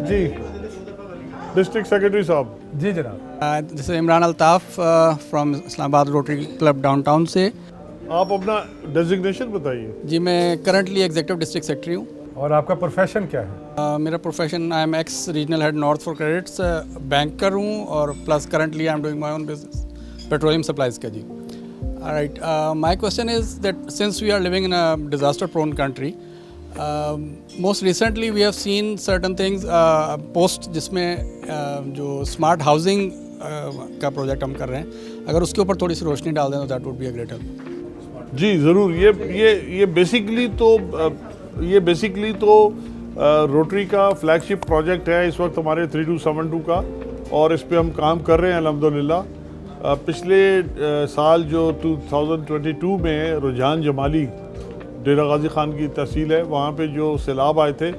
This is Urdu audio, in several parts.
جی ڈسٹرکٹ سیکرٹری صاحب. جی جناب. دس از عمران الطاف فرام اسلام آباد روٹری کلب ڈاؤن ٹاؤن سے. آپ اپنا ڈیزگنیشن بتائیے. جی میں کرنٹلی ایگزیکٹو ڈسٹرکٹ سیکرٹری ہوں. اور آپ کا پروفیشن کیا ہے؟ میرا profession I am ex regional head north for credits banker ہوں اور plus currently I am doing my own business petroleum supplies کا. جی right. My question is that since we are living in a disaster prone country, most recently we have seen certain things post جس میں جو اسمارٹ ہاؤسنگ کا پروجیکٹ ہم کر رہے ہیں, اگر اس کے اوپر تھوڑی سی روشنی ڈال دیں تو that would be a great help. جی ضرور. یہ بیسکلی تو روٹری کا فلیگ شپ پروجیکٹ ہے اس وقت ہمارے 3272 کا, اور اس پہ ہم کام کر رہے ہیں الحمدللہ. پچھلے سال جو 2022 میں رجحان جمالی ڈیرہ غازی خان کی تحصیل ہے, وہاں پہ جو سیلاب آئے تھے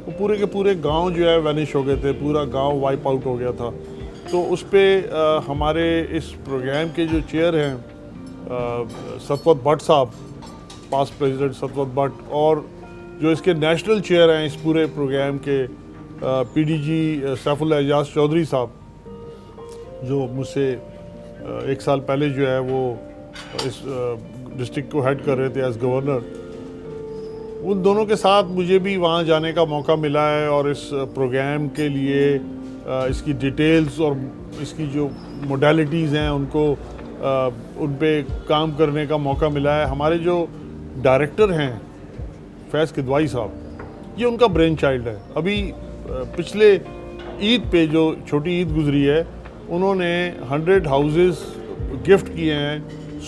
وہ پورے کے پورے گاؤں جو ہے وینش ہو گئے تھے, پورا گاؤں وائپ آؤٹ ہو گیا تھا. تو اس پہ ہمارے اس پروگرام کے جو چیئر ہیں ستوت بٹ صاحب, پاسٹ پریزیڈنٹ ستوت بٹ, اور جو اس کے نیشنل چیئر ہیں اس پورے پروگرام کے P D G Saif Ullah اعجاز چودھری صاحب, جو مجھ سے ایک سال پہلے جو ہے وہ اس ڈسٹرکٹ کو ہیڈ کر رہے تھے ایز گورنر, ان دونوں کے ساتھ مجھے بھی وہاں جانے کا موقع ملا ہے اور اس پروگرام کے لیے اس کی ڈیٹیلز اور اس کی جو موڈیلٹیز ہیں ان پہ کام کرنے کا موقع ملا ہے. ہمارے جو ڈائریکٹر ہیں فیض کدوائی صاحب, یہ ان کا برین چائلڈ ہے. ابھی پچھلے عید پہ جو چھوٹی عید گزری ہے, انہوں نے 100 ہاؤسز گفٹ کیے ہیں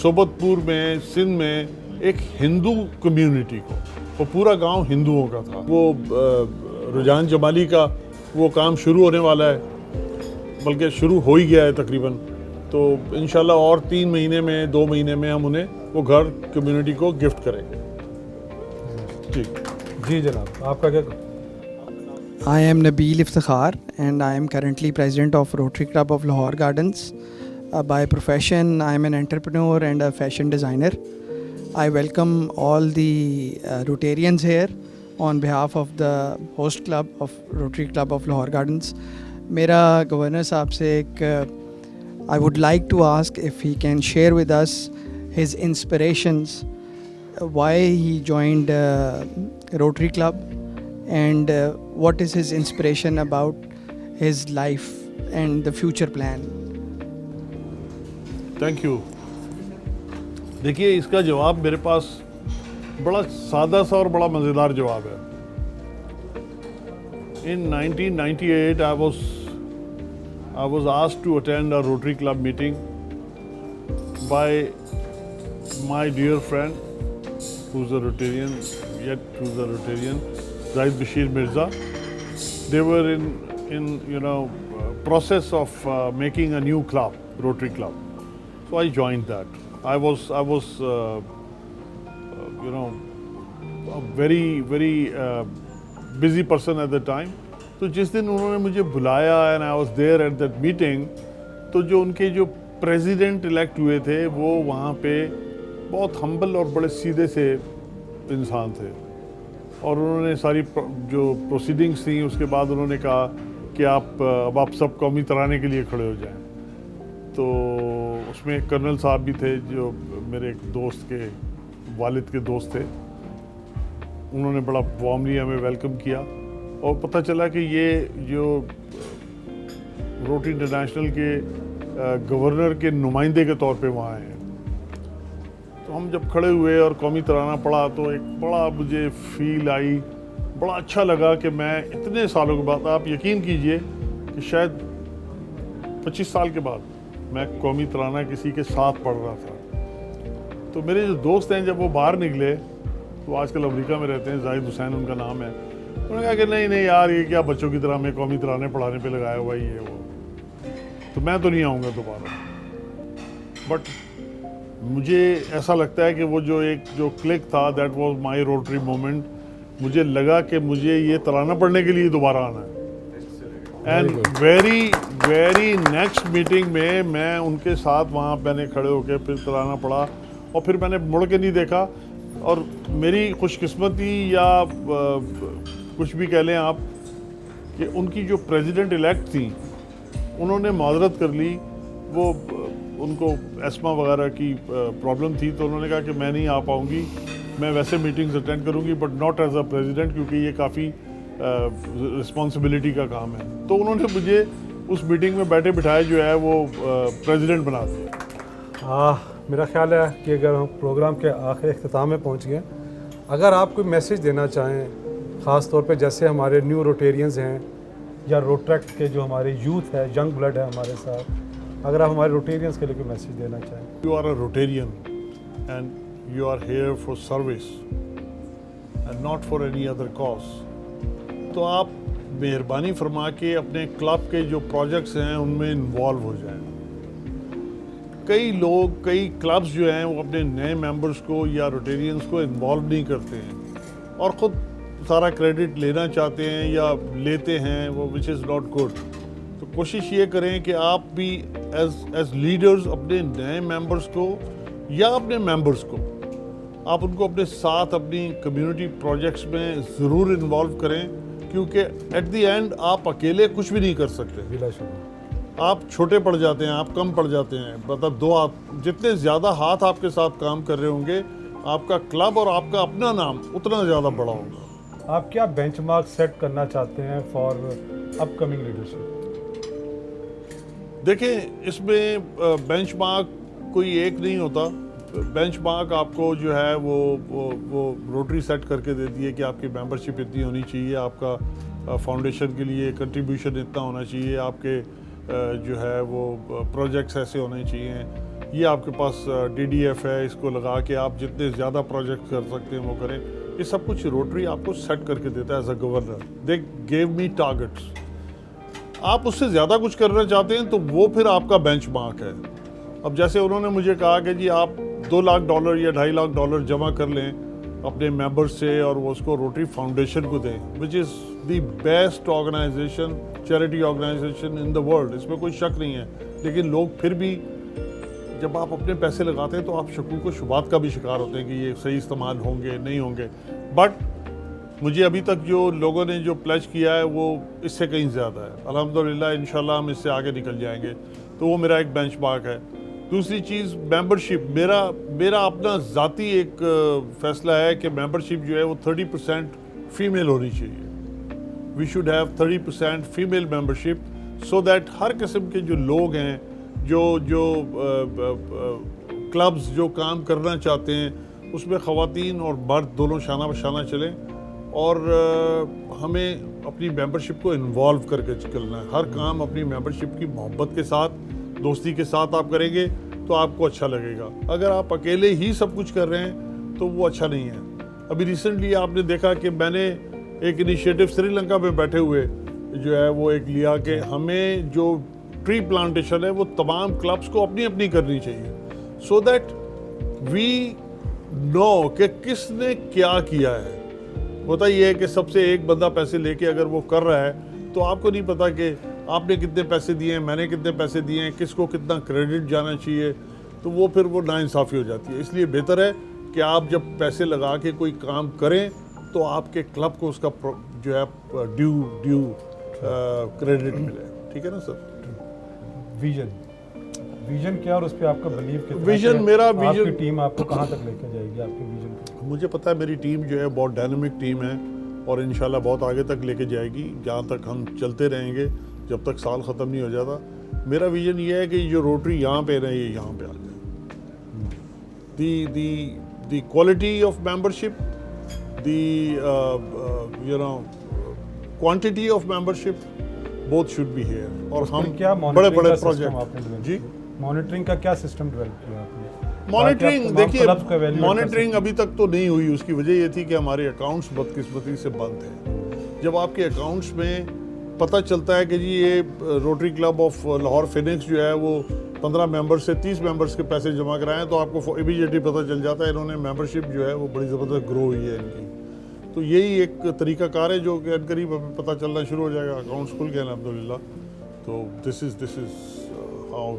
صوبت پور میں, سندھ میں, ایک ہندو کمیونٹی کو. وہ پورا گاؤں ہندوؤں کا تھا. وہ رجحان جمالی کا وہ کام شروع ہونے والا ہے, بلکہ شروع ہو ہی گیا ہے تقریباً. تو انشاءاللہ اور 2 مہینے میں ہم انہیں وہ گھر کمیونٹی کو گفٹ کریں گے. جی جناب, آپ کا کیا؟ I am Nabil Iftikhar and I am currently president of Rotary Club of Lahore Gardens. By profession, I am an entrepreneur and a fashion designer. I welcome all the Rotarians here on behalf of the host club of Rotary Club of Lahore Gardens. Mera governor sahab se I would like to ask if he can share with us his inspirations, why he joined Rotary Club, and what is his inspiration about his life and the future plan. Thank you. دیکھیے اس کا جواب میرے پاس بڑا سادہ سا اور بڑا مزیدار جواب ہے. In 1998 I was asked to attend a Rotary Club meeting by my dear friend who's a Rotarian, Zahid Bashir Mirza. They were in process of making a new club, Rotary Club. So I joined that. I was a very busy person at the time. تو جس دن انہوں نے مجھے بلایا and I was there at that meeting, تو جو ان کے جو پریزیڈنٹ الیکٹ ہوئے تھے وہ وہاں پہ بہت ہمبل اور بڑے سیدھے سے انسان تھے, اور انہوں نے ساری جو پروسیڈنگس تھیں اس کے بعد انہوں نے کہا کہ اب آپ سب قومی ترانے کے لیے کھڑے ہو جائیں. تو اس میں ایک کرنل صاحب بھی تھے جو میرے ایک دوست کے والد کے دوست تھے. انہوں نے بڑا وارملی ہمیں ویلکم کیا, اور پتہ چلا کہ یہ جو روٹری انٹرنیشنل کے گورنر کے نمائندے کے طور پہ وہاں ہیں. تو ہم جب کھڑے ہوئے اور قومی ترانہ پڑھا تو ایک بڑا مجھے فیل آئی, بڑا اچھا لگا کہ میں اتنے سالوں کے بعد, آپ یقین کیجئے کہ شاید 25 سال کے بعد میں قومی ترانہ کسی کے ساتھ پڑھ رہا تھا. تو میرے جو دوست ہیں جب وہ باہر نکلے, تو آج کل امریکہ میں رہتے ہیں, زاہد حسین ان کا نام ہے, انہوں نے کہا کہ نہیں یار یہ کیا بچوں کی طرح میں قومی ترانے پڑھانے پہ لگایا ہوا ہی ہے وہ, تو میں تو نہیں آؤں گا دوبارہ. بٹ مجھے ایسا لگتا ہے کہ وہ جو کلک تھا, that was my Rotary moment. مجھے لگا کہ مجھے یہ ترانہ پڑھنے کے لیے دوبارہ آنا ہے. اینڈ ویری نیکسٹ میٹنگ میں ان کے ساتھ وہاں میں نے کھڑے ہو کے پھر ترانہ پڑھا, اور پھر میں نے مڑ کے نہیں دیکھا. اور میری خوش قسمتی یا کچھ بھی کہہ لیں آپ کہ ان کی جو پریزیڈنٹ الیکٹ تھیں انہوں نے معذرت کر لی. وہ ان کو ایسما وغیرہ کی پرابلم تھی تو انہوں نے کہا کہ میں نہیں آ پاؤں گی, میں ویسے میٹنگز اٹینڈ کروں گی but not as a president, کیونکہ یہ کافی رسپانسبلٹی کا کام ہے. تو انہوں نے مجھے اس میٹنگ میں بیٹھے بٹھائے جو ہے وہ پریزیڈنٹ بنا دیا. میرا خیال ہے کہ اگر ہم پروگرام کے آخر اختتام میں پہنچ گئے, اگر آپ کوئی میسیج دینا چاہیں خاص طور پہ جیسے ہمارے نیو روٹیرینز ہیں یا روٹریکٹ کے جو ہمارے یوتھ ہے, ینگ بلڈ ہے ہمارے ساتھ, اگر آپ ہمارے روٹیرینز کے لیے کوئی میسیج دینا چاہیں. You are a Rotarian and you are here for service and not for any other cause. تو آپ مہربانی فرما کے اپنے کلب کے جو پروجیکٹس ہیں ان میں انوالو ہو جائیں. کئی لوگ, کئی کلبز جو ہیں وہ اپنے نئے ممبرز کو یا روٹیرینز کو انوالو نہیں کرتے ہیں اور خود سارا کریڈٹ لینا چاہتے ہیں یا لیتے ہیں, وہ وچ از ناٹ گڈ. تو کوشش یہ کریں کہ آپ بھی ایز لیڈرز اپنے نئے ممبرز کو یا اپنے ممبرز کو آپ ان کو اپنے ساتھ اپنی کمیونٹی پروجیکٹس میں ضرور انوالو کریں, کیونکہ ایٹ دی اینڈ آپ اکیلے کچھ بھی نہیں کر سکتے. بلا شبہ آپ چھوٹے پڑ جاتے ہیں, آپ کم پڑ جاتے ہیں. مطلب دو ہاتھ, جتنے زیادہ ہاتھ آپ کے ساتھ کام کر رہے ہوں گے آپ کا کلب اور آپ کا اپنا نام اتنا زیادہ بڑا ہوگا. آپ کیا بینچ مارک سیٹ کرنا چاہتے ہیں فار اپ کمنگ لیڈرشپ؟ دیکھیں اس میں بینچ مارک کوئی ایک نہیں ہوتا. بینچ مارک آپ کو جو ہے وہ روٹری سیٹ کر کے دیتی ہے کہ آپ کی ممبرشپ اتنی ہونی چاہیے, آپ کا فاؤنڈیشن کے لیے کنٹریبیوشن اتنا ہونا چاہیے, آپ کے جو ہے وہ پروجیکٹس ایسے ہونے چاہیے, یہ آپ کے پاس ڈی ڈی ایف ہے, اس کو لگا کے آپ جتنے زیادہ پروجیکٹ کر سکتے ہیں وہ کریں. یہ سب کچھ روٹری آپ کو سیٹ کر کے دیتا ہے as a governor. They give me targets. آپ اس سے زیادہ کچھ کرنا چاہتے ہیں تو وہ پھر آپ کا بینچ مارک ہے. اب جیسے انہوں نے مجھے کہا کہ جی آپ $2 لاکھ یا $2.5 لاکھ جمع کر لیں اپنے ممبر سے اور وہ اس کو روٹری فاؤنڈیشن کو دیں, which is the best organisation, charity organisation in the world, اس میں کوئی شک نہیں ہے. لیکن لوگ پھر بھی جب آپ اپنے پیسے لگاتے ہیں تو آپ شکوک و شبہات کا بھی شکار ہوتے ہیں کہ یہ صحیح استعمال ہوں گے نہیں ہوں گے. بٹ مجھے ابھی تک جو لوگوں نے جو پلیج کیا ہے وہ اس سے کہیں زیادہ ہے. الحمدللہ انشاءاللہ ہم اس سے آگے نکل جائیں گے. تو وہ میرا ایک بینچ مارک ہے. دوسری چیز ممبرشپ, میرا اپنا ذاتی ایک فیصلہ ہے کہ ممبرشپ جو ہے وہ 30% فیمیل ہونی چاہیے. We should have 30% female membership so that ہر قسم کے جو لوگ ہیں جو کلبز جو کام کرنا چاہتے ہیں اس میں خواتین اور مرد دونوں شانہ بشانہ چلیں, اور ہمیں اپنی ممبرشپ کو انوالو کر کے چلنا ہے. ہر کام اپنی ممبرشپ کی محبت کے ساتھ, دوستی کے ساتھ آپ کریں گے تو آپ کو اچھا لگے گا. اگر آپ اکیلے ہی سب کچھ کر رہے ہیں تو وہ اچھا نہیں ہے. ابھی ریسنٹلی آپ نے دیکھا کہ میں نے ایک انیشیٹو سری لنکا میں بیٹھے ہوئے جو ہے وہ ایک لیا کہ ہمیں جو ٹری پلانٹیشن ہے وہ تمام کلبز کو اپنی اپنی کرنی چاہیے, سو دیٹ وی نو کہ کس نے کیا کیا ہے. ہوتا یہ ہے کہ سب سے ایک بندہ پیسے لے کے اگر وہ کر رہا ہے تو آپ کو نہیں پتا کہ آپ نے کتنے پیسے دیے ہیں, میں نے کتنے پیسے دیے ہیں, کس کو کتنا کریڈٹ جانا چاہیے. تو وہ پھر وہ ناانصافی ہو جاتی ہے. اس لیے بہتر ہے کہ آپ جب پیسے لگا کے کوئی کام کریں تو آپ کے کلب کو اس کا جو ہے ڈیو کریڈٹ ملے. ٹھیک ہے نا سر؟ ویژن کیا اور اس پہ آپ کا بلیو کتنا؟ ویژن میرا آپ کی ٹیم آپ کو کہاں تک لے کے جائے گی آپ کے ویژن کو؟ مجھے پتا ہے میری ٹیم جو ہے بہت ڈائنامک ٹیم ہے اور انشاءاللہ بہت آگے تک لے کے جائے گی, جہاں تک ہم چلتے رہیں گے جب تک سال ختم نہیں ہو جاتا. میرا ویژن یہ ہے کہ جو روٹری یہاں پہ رہے یہاں پہ آ جائے. The quality of membership, the quantity of membership both should be here. اور ہم کیا بڑے بڑے پروجیکٹ, جی مانیٹرنگ کا کیا سسٹم ڈیولپ کیا آپ نے؟ مانیٹرنگ دیکھیے مانیٹرنگ ابھی تک تو نہیں ہوئی. اس کی وجہ یہ تھی کہ ہمارے اکاؤنٹس بدقسمتی سے بند ہیں. جب آپ کے اکاؤنٹس میں پتہ چلتا ہے کہ جی یہ Rotary club of Lahore Phoenix جو ہے وہ 15 ممبرس سے 30 ممبرس کے پیسے جمع کرائیں تو آپ کو امیڈیٹلی پتہ چل جاتا ہے انہوں نے ممبرشپ جو ہے وہ بڑی زبردست گرو ہوئی ہے ان کی. تو یہی ایک طریقہ کار ہے جو کہ ان قریب ہمیں پتہ چلنا شروع ہو جائے گا. اکاؤنٹس کھل گئے الحمدللہ. تو دس از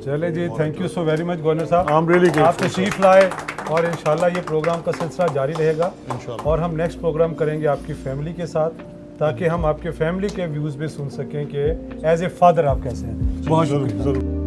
چلے جی, thank you so very much governor صاحب. I'm really grateful, آپ تشریف لائے اور انشاءاللہ یہ پروگرام کا سلسلہ جاری رہے گا انشاءاللہ. اور ہم نیکسٹ پروگرام کریں گے آپ کی فیملی کے ساتھ تاکہ ہم آپ کے فیملی کے ویوز بھی سن سکیں کہ ایز اے فادر آپ کیسے ہیں. بہت شکریہ. ضرور.